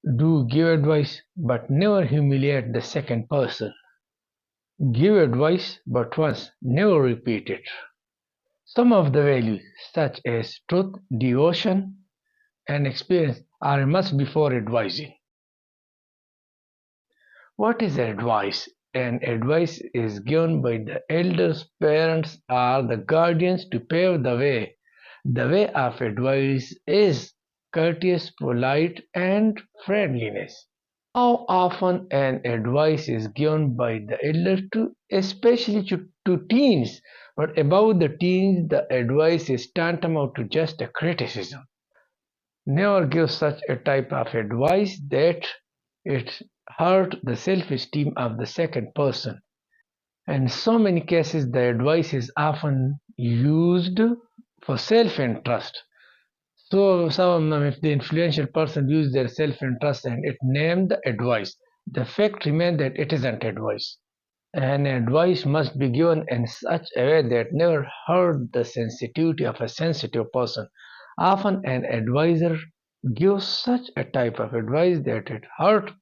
Do give advice, but never humiliate the second person. Give advice, but once, never repeat it. Some of the values, such as truth, devotion, and experience, are a must before advising. What is advice? An advice is given by the elders, parents, or the guardians to pave the way. The way of advice is courteous, polite, and friendliness. How often an advice is given by the elders to especially to teens, but above the teens the advice is tantamount to just a criticism. Never give such a type of advice that it hurt the self-esteem of the second person. In so many cases the advice is often used for self-interest. So if the influential person used their self-interest and it named the advice, the fact remains that it isn't advice. And advice must be given in such a way that never hurt the sensitivity of a sensitive person. Often an advisor gives such a type of advice that it hurt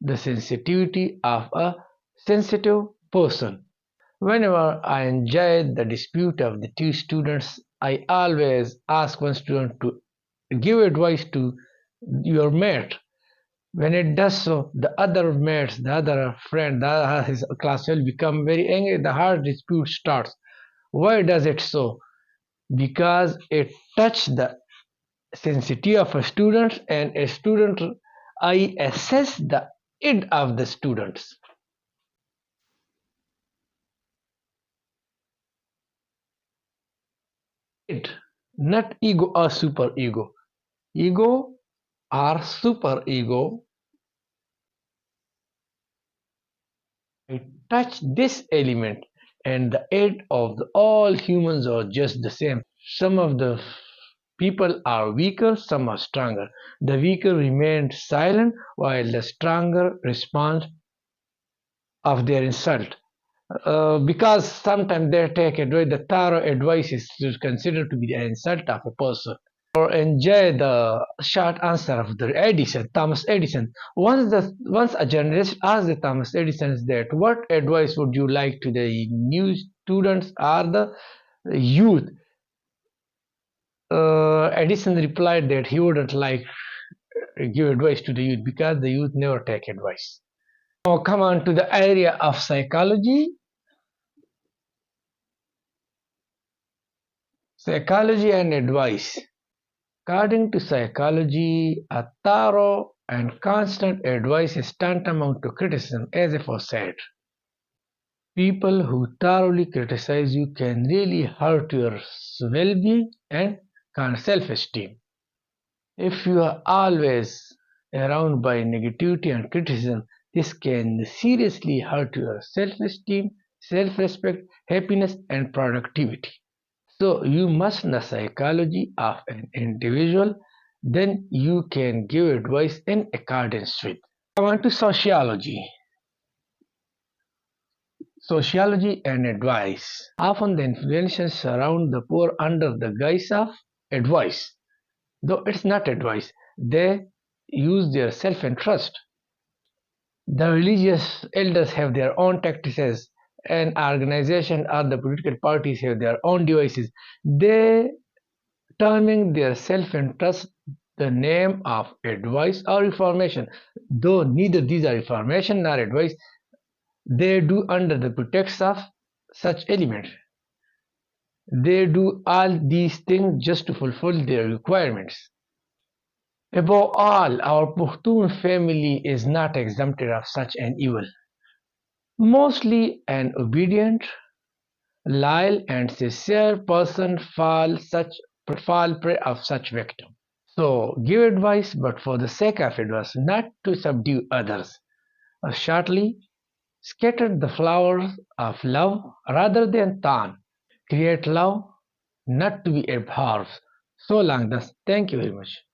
the sensitivity of a sensitive person. Whenever I enjoy the dispute of the two students, I always ask one student to give advice to your mate. When it does so, the other mates, the other friend, his class will become very angry. The hard dispute starts. Why does it so? Because it touched the sensitivity of a student, and a student, I assess the id of the students. Id, not ego or super ego. Ego or super ego, I touch this element, and the id of all humans are just the same. Some of the people are weaker, some are stronger. The weaker remain silent while the stronger respond of their insult. Because sometimes they take advice, the thorough advice is considered to be an insult of a person. Or enjoy the short answer of the Thomas Edison. Once a journalist asked the Thomas Edison that what advice would you like to the new students or the youth? Edison replied that he wouldn't like give advice to the youth because the youth never take advice. Now come on to the area of psychology. Psychology and advice. According to psychology, a thorough and constant advice is tantamount to criticism, as aforesaid. People who thoroughly criticize you can really hurt your well-being and self-esteem. If you are always around by negativity and criticism, this can seriously hurt your self-esteem, self-respect, happiness, and productivity. So you must know psychology of an individual, then you can give advice in accordance with. I want to sociology. Sociology and advice. Often the influences surround the poor under the guise of advice. Though it's not advice, they use their self-interest. The religious elders have their own tactics, and organization or the political parties have their own devices. They terming their self-interest the name of advice or reformation. Though neither these are reformation nor advice, they do under the pretext of such elements. They do all these things just to fulfill their requirements. Above all, our Pushtun family is not exempted of such an evil. Mostly an obedient, loyal, and sincere person fall prey of such victim. So give advice, but for the sake of advice, not to subdue others. Shortly, scatter the flowers of love rather than thorn. Create love, not to be abhorred. So long thus. Thank you very much.